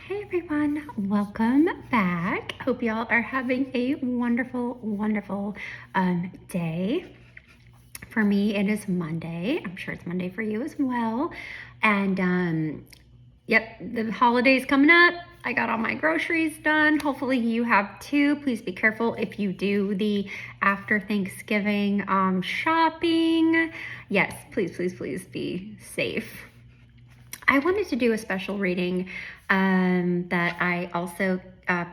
Hey everyone, welcome back. Hope y'all are having a wonderful day. For me, it is Monday. I'm sure it's Monday for you as well. And yep, the holidays coming up. I got all my groceries done. Hopefully you have too. Please be careful if you do the after Thanksgiving shopping. Yes, please be safe. I wanted to do a special reading that I also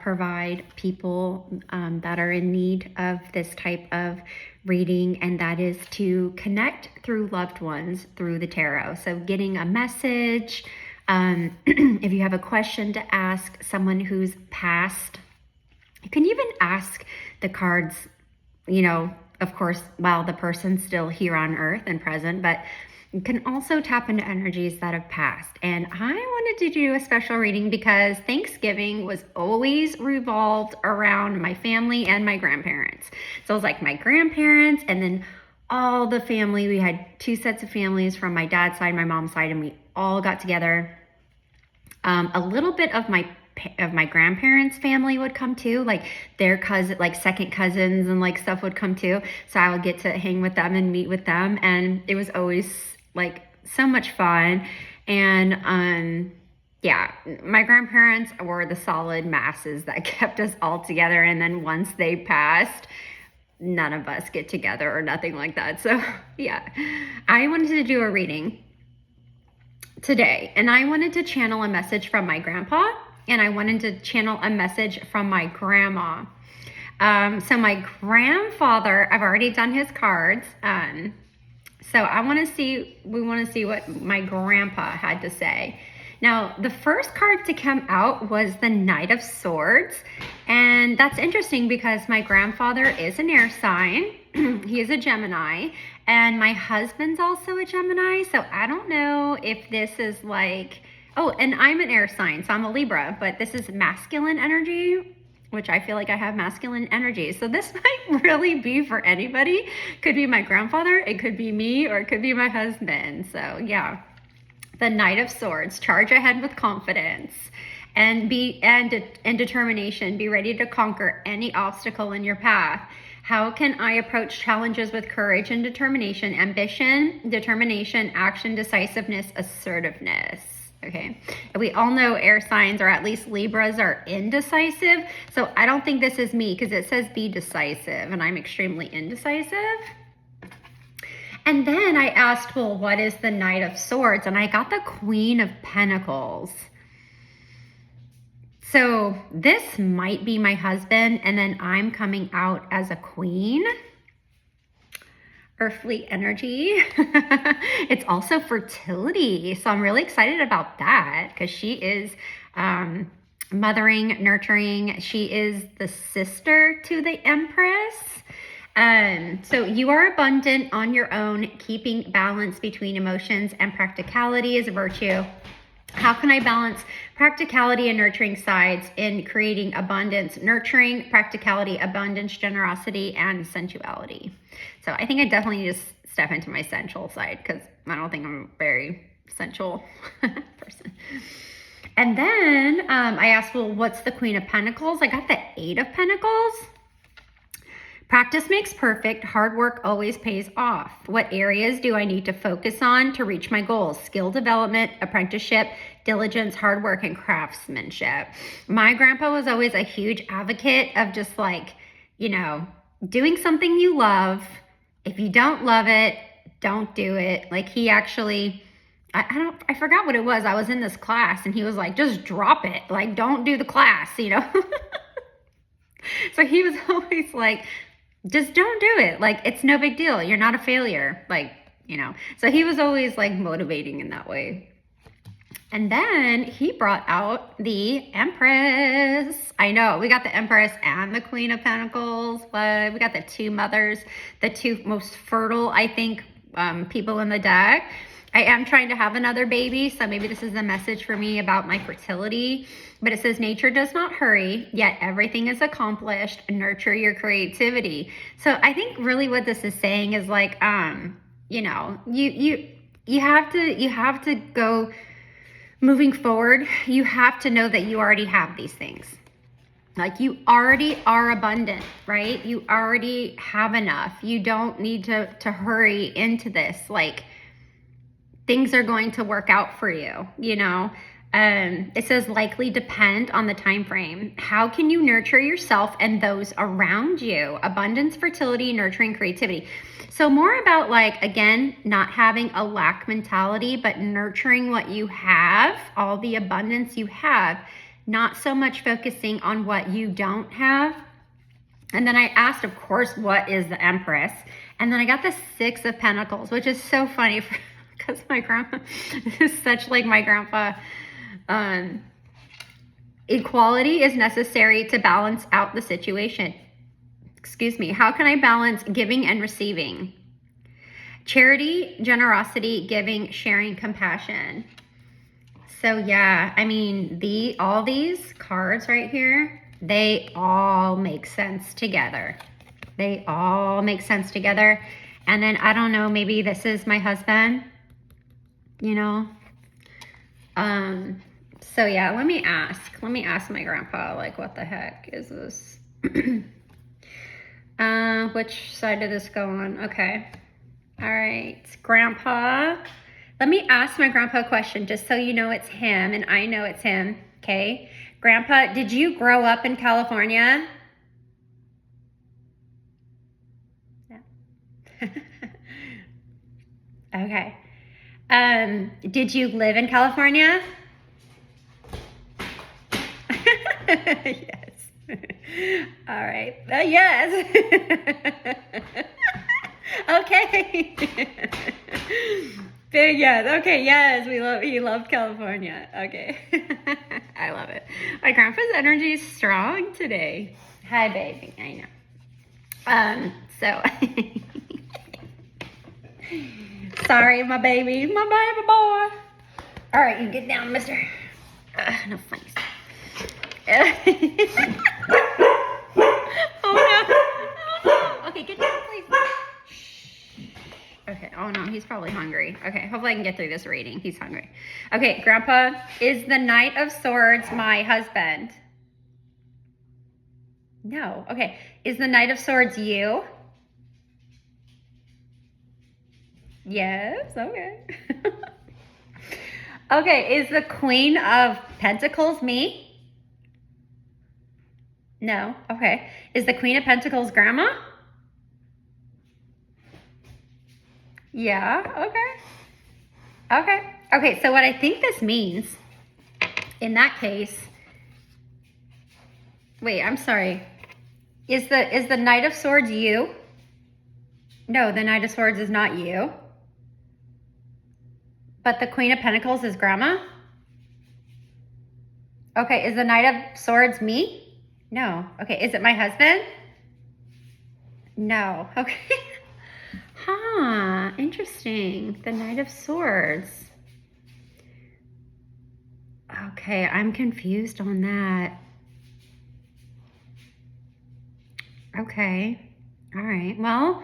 provide people that are in need of this type of reading, and that is to connect through loved ones through the tarot. So getting a message, if you have a question to ask someone who's passed, you can even ask the cards, of course, while the person's still here on earth and present, but you can also tap into energies that have passed. And I wanted to do a special reading because Thanksgiving was always revolved around my family and my grandparents. So it was like my grandparents and then all the family. We had two sets of families from my dad's side, my mom's side, and we all got together. A little bit of my grandparents' family would come too, like their cousin, like second cousins and like stuff would come too. So I would get to hang with them and meet with them, and it was always like so much fun. And yeah, my grandparents were the solid masses that kept us all together. And then once they passed, none of us get together or nothing like that. So yeah, I wanted to do a reading today, and I wanted to channel a message from my grandpa, and I wanted to channel a message from my grandma. So my grandfather, I've already done his cards. So we want to see what my grandpa had to say. Now, the first card to come out was the Knight of Swords. And that's interesting because my grandfather is an air sign. He is a Gemini. And my husband's also a Gemini. So I don't know if this is like, oh, and I'm an air sign, so I'm a Libra, but this is masculine energy, which I feel like I have masculine energy. So this might really be for anybody. Could be my grandfather, it could be me, or it could be my husband. So yeah, the Knight of Swords, charge ahead with confidence and determination. Be ready to conquer any obstacle in your path. How can I approach challenges with courage and determination? Ambition, determination, action, decisiveness, assertiveness. Okay, we all know air signs, or at least Libras, are indecisive. So I don't think this is me because it says be decisive, and I'm extremely indecisive. And then I asked, well, what is the Knight of Swords? And I got the Queen of Pentacles. So this might be my husband, and then I'm coming out as a queen. Earthly energy. It's also fertility. So I'm really excited about that because she is mothering, nurturing. She is the sister to the Empress. So you are abundant on your own. Keeping balance between emotions and practicality is a virtue. How can I balance practicality and nurturing sides in creating abundance, nurturing, practicality, abundance, generosity, and sensuality? So I think I definitely need to step into my sensual side because I don't think I'm a very sensual person. And then I asked, well, what's the Queen of Pentacles? I got the Eight of Pentacles. Practice makes perfect. Hard work always pays off. What areas do I need to focus on to reach my goals? Skill development, apprenticeship, diligence, hard work, and craftsmanship. My grandpa was always a huge advocate of just like, doing something you love. If you don't love it, don't do it. Like he actually, I forgot what it was. I was in this class and he was like, just drop it. Like, don't do the class, So he was always like, just don't do it. Like, it's no big deal. You're not a failure. Like, so he was always like motivating in that way. And then he brought out the Empress. I know, we got the Empress and the Queen of Pentacles, but we got the two mothers, the two most fertile, I think, people in the deck. I am trying to have another baby, so maybe this is a message for me about my fertility. But it says, nature does not hurry, yet everything is accomplished. Nurture your creativity. So I think really what this is saying is like, you have to go moving forward, you have to know that you already have these things. Like, you already are abundant, right? You already have enough. You don't need to hurry into this. Like, things are going to work out for you, you know? It says likely depend on the time frame. How can you nurture yourself and those around you? Abundance, fertility, nurturing, creativity. So more about, like, again, not having a lack mentality, but nurturing what you have, all the abundance you have, not so much focusing on what you don't have. And then I asked, of course, what is the Empress? And then I got the Six of Pentacles, which is so funny because my grandpa is such like my grandpa. Equality is necessary to balance out the situation. Excuse me. How can I balance giving and receiving? Charity, generosity, giving, sharing, compassion. So yeah, I mean, all these cards right here, they all make sense together. They all make sense together. And then, I don't know, maybe this is my husband, you know? So yeah, let me ask my grandpa, like, what the heck is this? Which side did this go on? Okay. All right, Grandpa. Let me ask my grandpa a question, just so you know it's him and I know it's him, okay? Grandpa, did you grow up in California? No. Okay. Did you live in California? Yes. All right. Yes. Okay. Big yes. Okay. Yes. He loved California. Okay. I love it. My grandpa's energy is strong today. Hi, baby. I know. So sorry, my baby boy. All right, you get down, mister. No funny stuff. Oh no. Okay, get down, please. Okay, oh no, he's probably hungry. Okay, hopefully I can get through this reading. He's hungry. Okay, Grandpa, is the Knight of Swords my husband? No. Okay, is the Knight of Swords you? Yes, okay. Okay, is the Queen of Pentacles me? No, okay. Is the Queen of Pentacles Grandma? Yeah, okay. Okay. Okay, so what I think this means, in that case, wait, I'm sorry. Is the Knight of Swords you? No, the Knight of Swords is not you. But the Queen of Pentacles is Grandma? Okay, is the Knight of Swords me? No. Okay, is it my husband? No. Okay. Huh, interesting. The Knight of Swords. Okay, I'm confused on that. Okay. All right. Well,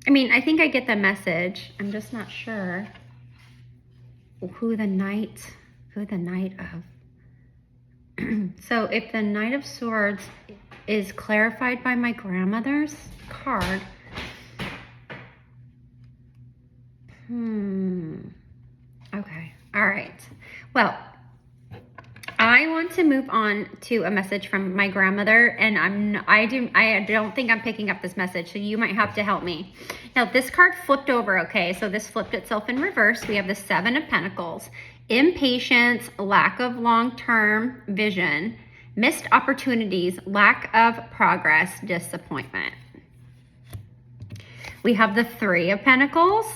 I mean, I think I get the message. I'm just not sure who the Knight of. So if the Knight of Swords is clarified by my grandmother's card. Okay. All right. Well, I want to move on to a message from my grandmother, and I don't think I'm picking up this message, so you might have to help me. Now, this card flipped over, okay? So this flipped itself in reverse. We have the Seven of Pentacles. Impatience, lack of long-term vision, missed opportunities, lack of progress, disappointment. We have the Three of Pentacles.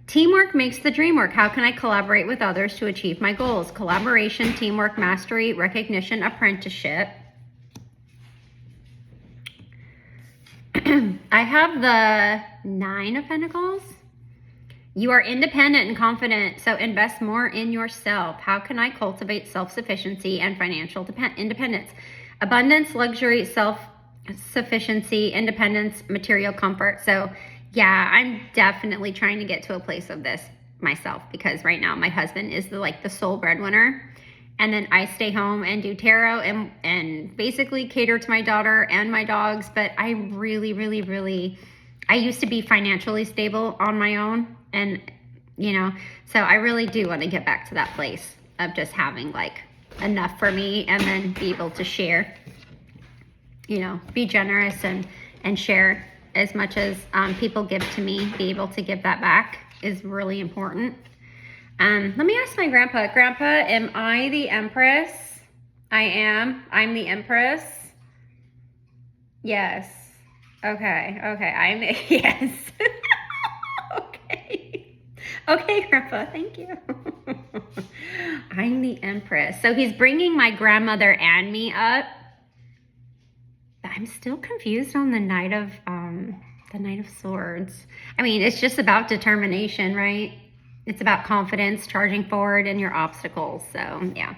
Teamwork makes the dream work. How can I collaborate with others to achieve my goals? Collaboration, teamwork, mastery, recognition, apprenticeship. I have the Nine of Pentacles. You are independent and confident, so invest more in yourself. How can I cultivate self-sufficiency and financial independence? Abundance, luxury, self-sufficiency, independence, material comfort. So Yeah, I'm definitely trying to get to a place of this myself, because right now my husband is the sole breadwinner, and then I stay home and do tarot and basically cater to my daughter and my dogs. But I really, I used to be financially stable on my own, and so I really do want to get back to that place of just having like enough for me, and then be able to share, be generous and share as much as people give to me. Be able to give that back is really important. Let me ask my grandpa. Grandpa, am I the Empress? I am. I'm the Empress. Yes. Okay. I'm the, yes. Okay. Okay, Grandpa. Thank you. I'm the Empress. So he's bringing my grandmother and me up. I'm still confused on the Knight of Swords. I mean, it's just about determination, right? It's about confidence, charging forward, and your obstacles. So yeah.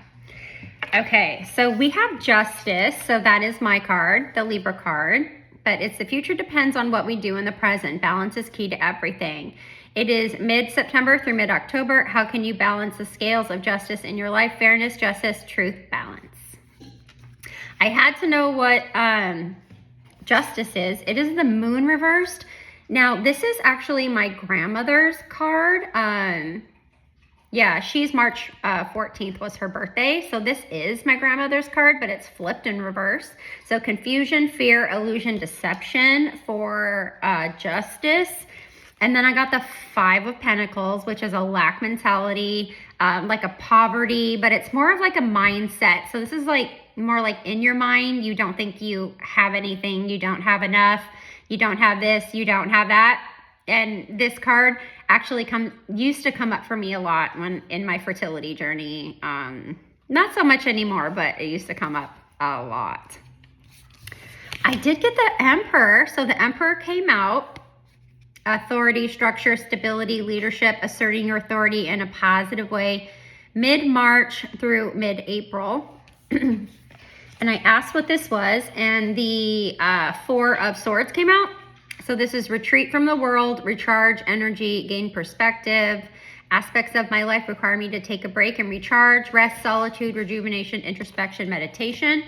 Okay, so we have Justice. So that is my card, the Libra card. But it's the future depends on what we do in the present. Balance is key to everything. It is mid-September through mid-October. How can you balance the scales of justice in your life? Fairness, justice, truth, balance. I had to know what Justice is. It is the Moon reversed. Now, this is actually my grandmother's card. Yeah, she's March 14th was her birthday. So this is my grandmother's card, but it's flipped in reverse. So confusion, fear, illusion, deception for Justice. And then I got the Five of Pentacles, which is a lack mentality, like a poverty, but it's more of like a mindset. So this is like more like in your mind. You don't think you have anything. You don't have enough. You don't have this. You don't have that. And this card actually used to come up for me a lot when in my fertility journey. Not so much anymore, but it used to come up a lot. I did get the Emperor. So the Emperor came out. Authority, structure, stability, leadership, asserting your authority in a positive way, mid-March through mid-April. And I asked what this was, and the Four of Swords came out. So this is retreat from the world, recharge energy, gain perspective. Aspects of my life require me to take a break and recharge, rest, solitude, rejuvenation, introspection, meditation.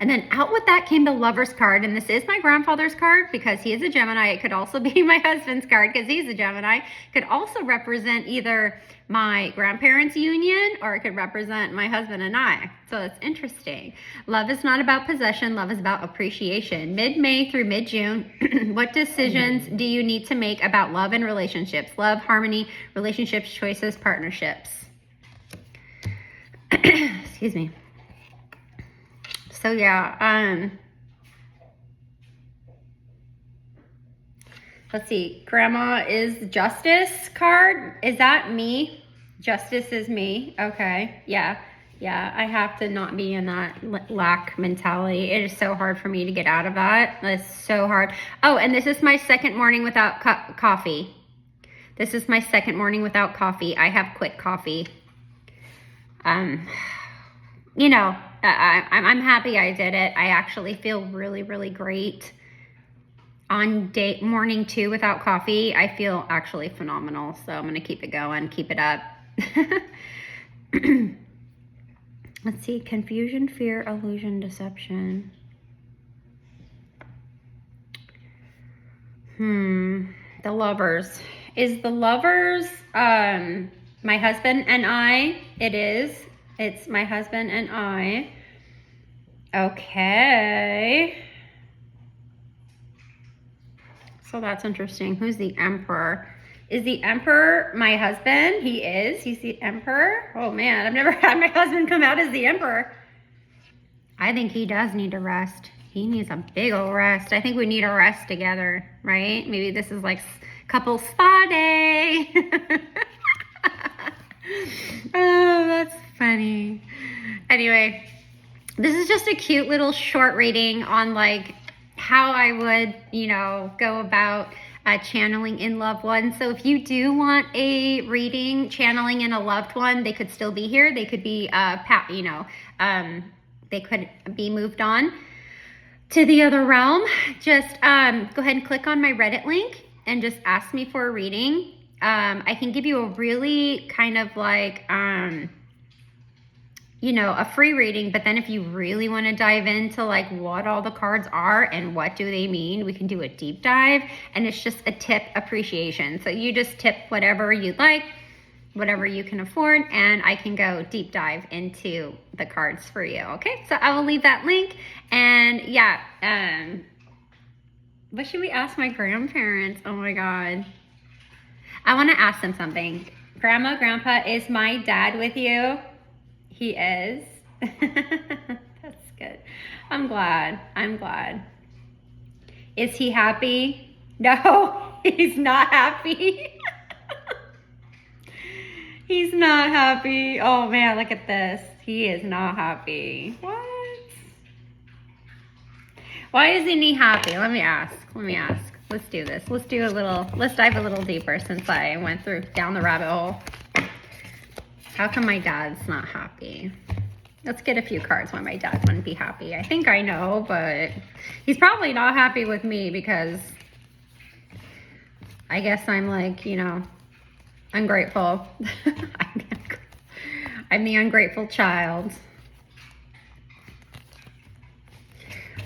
And then out with that came the Lover's card. And this is my grandfather's card because he is a Gemini. It could also be my husband's card because he's a Gemini. It could also represent either my grandparents' union or it could represent my husband and I. So it's interesting. Love is not about possession. Love is about appreciation. Mid-May through mid-June, what decisions do you need to make about love and relationships? Love, harmony, relationships, choices, partnerships. Excuse me. So yeah, let's see. Grandma is Justice card. Is that me? Justice is me. Okay. Yeah. I have to not be in that lack mentality. It is so hard for me to get out of that. It's so hard. Oh, and this is my second morning without coffee. This is my second morning without coffee. I have quit coffee. I'm happy I did it. I actually feel really, really great. On morning 2 without coffee, I feel actually phenomenal. So I'm going to keep it going, keep it up. Let's see. Confusion, fear, illusion, deception. The Lovers. Is the Lovers my husband and I? It is. It's my husband and I. Okay. So that's interesting. Who's the Emperor? Is the Emperor my husband? He is. He's the Emperor. Oh man, I've never had my husband come out as the Emperor. I think he does need to rest. He needs a big old rest. I think we need a rest together, right? Maybe this is like couple spa day. Oh, that's funny. Anyway, this is just a cute little short reading on like how I would, go about channeling in loved ones. So if you do want a reading channeling in a loved one, they could still be here. They could be, they could be moved on. to the other realm, just go ahead and click on my Reddit link and just ask me for a reading. I can give you a really kind of like, you know, a free reading, but then if you really want to dive into like what all the cards are and what do they mean, we can do a deep dive, and it's just a tip appreciation. So you just tip whatever you'd like, whatever you can afford, and I can go deep dive into the cards for you. Okay, so I will leave that link. And yeah, what should we ask my grandparents? Oh my God, I want to ask them something. Grandma, Grandpa, is my dad with you? He is. That's good. I'm glad. Is he happy? No, he's not happy. He's not happy. Oh man, look at this. He is not happy. What? Why isn't he happy? Let me ask. Let's do this. Let's dive a little deeper since I went down the rabbit hole. How come my dad's not happy? Let's get a few cards why my dad wouldn't be happy. I think I know, but he's probably not happy with me because I guess I'm like, you know, ungrateful. I'm the ungrateful child.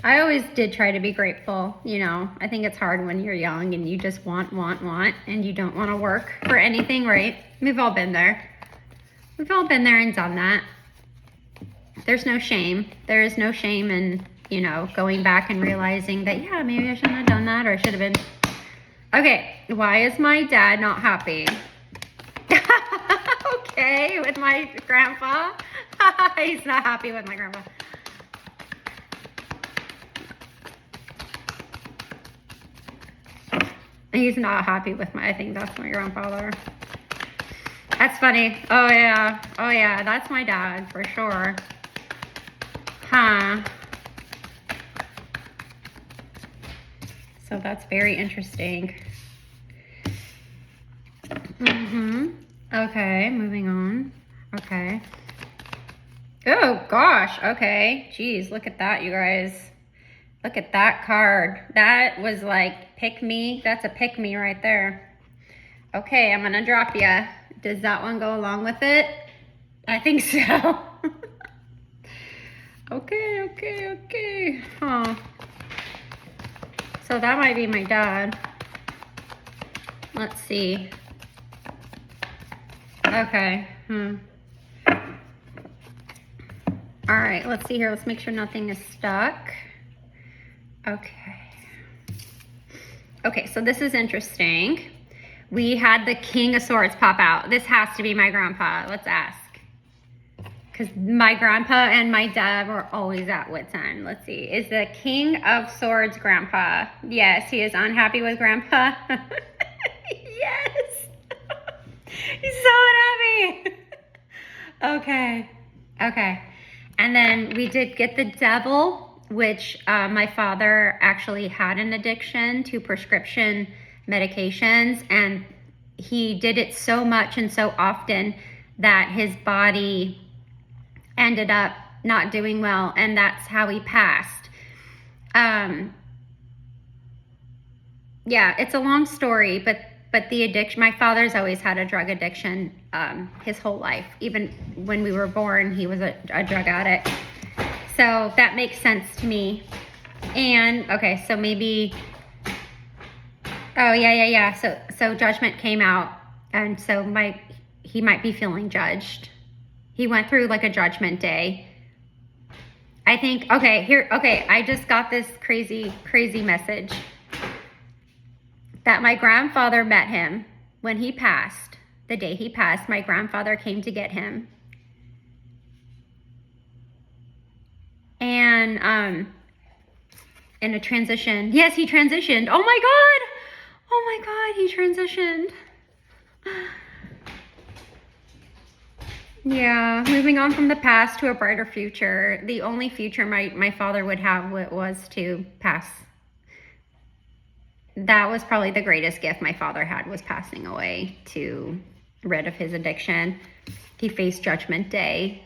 I always did try to be grateful, you know. I think it's hard when you're young and you just want, and you don't want to work for anything, right? We've all been there. We've all been there and done that. There's no shame. There is no shame in, you know, going back and realizing that, yeah, maybe I shouldn't have done that, or I should have been. Okay, why is my dad not happy? Okay, with my grandpa. He's not happy with my grandpa. He's not happy with I think that's my grandfather. That's funny. Oh yeah, that's my dad for sure. Huh. So that's very interesting. Okay, moving on. Okay. Oh gosh, okay. Jeez, look at that, you guys. Look at that card. That was like, pick me. That's a pick me right there. Okay, I'm gonna drop ya. Does that one go along with it? I think so. Okay. Huh. So that might be my dad. Let's see. Okay. All right, let's see here. Let's make sure nothing is stuck. Okay, so this is interesting. We had the King of Swords pop out. This has to be my grandpa. Let's ask. Because my grandpa and my dad were always at wit's end. Let's see. Is the King of Swords grandpa? Yes, he is unhappy with grandpa. Yes. He's so unhappy. Okay. And then we did get the Devil, which my father actually had an addiction to prescription medications, and he did it so much and so often that his body ended up not doing well, and that's how he passed. Yeah, it's a long story, but the addiction, my father's always had a drug addiction his whole life. Even when we were born, he was a drug addict. So that makes sense to me. And okay, so maybe, oh yeah. So judgment came out, and so he might be feeling judged. He went through like a judgment day. I think, okay, I just got this crazy message that my grandfather met him when he passed. The day he passed, my grandfather came to get him. And in a transition. Yes, he transitioned. Oh my God, he transitioned. Yeah, moving on from the past to a brighter future. The only future my father would have was to pass. That was probably the greatest gift my father had, was passing away, to rid of his addiction. He faced Judgment Day.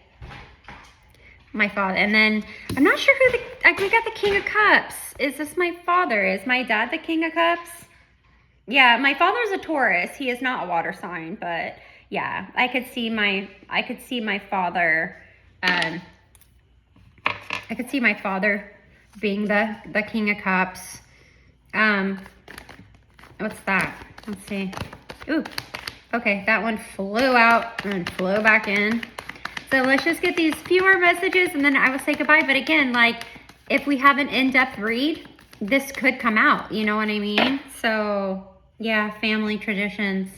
my father. And then I'm not sure who we got the King of Cups. Is this my father? Is my dad the King of Cups? Yeah, my father's a Taurus. He is not a water sign, but yeah, I could see my father. I could see my father being the King of Cups. What's that? Let's see. Ooh, okay, that one flew out and flew back in. So let's just get these few more messages and then I will say goodbye. But again, like if we have an in-depth read, this could come out, you know what I mean? So yeah, family traditions.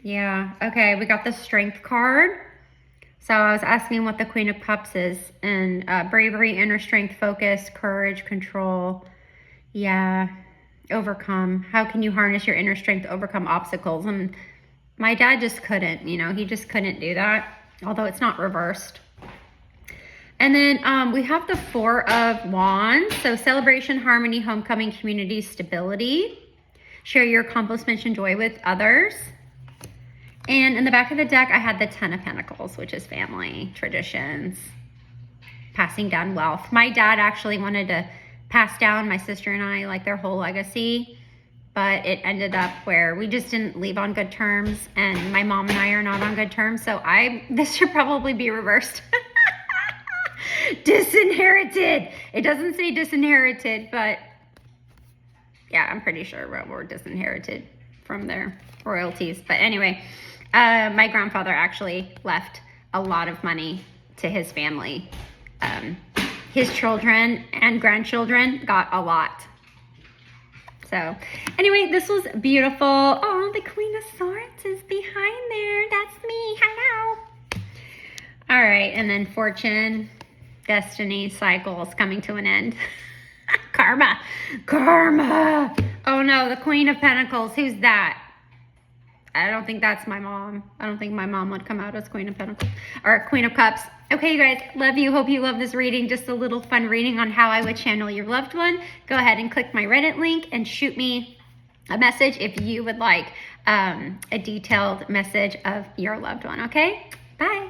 Yeah, okay, we got the Strength card. So I was asking what the Queen of Cups is, and bravery, inner strength, focus, courage, control. Yeah, overcome. How can you harness your inner strength to overcome obstacles? And my dad just couldn't, you know, he just couldn't do that, although it's not reversed. And then we have the Four of Wands. So celebration, harmony, homecoming, community, stability. Share your accomplishments and joy with others. And in the back of the deck, I had the Ten of Pentacles, which is family, traditions, passing down wealth. My dad actually wanted to pass down my sister and I, like their whole legacy, but it ended up where we just didn't leave on good terms, and my mom and I are not on good terms, so this should probably be reversed. Disinherited. It doesn't say disinherited, but yeah, I'm pretty sure we're disinherited from their royalties. But anyway, my grandfather actually left a lot of money to his family. His children and grandchildren got a lot. So anyway, this was beautiful. Oh, the Queen of Swords is behind there. That's me. Hello. All right, and then fortune, destiny, cycles coming to an end. Karma. Oh no, the Queen of Pentacles. Who's that? I don't think that's my mom. I don't think my mom would come out as Queen of Pentacles or Queen of Cups. Okay, you guys, love you. Hope you love this reading. Just a little fun reading on how I would channel your loved one. Go ahead and click my Reddit link and shoot me a message if you would like a detailed message of your loved one, okay? Bye.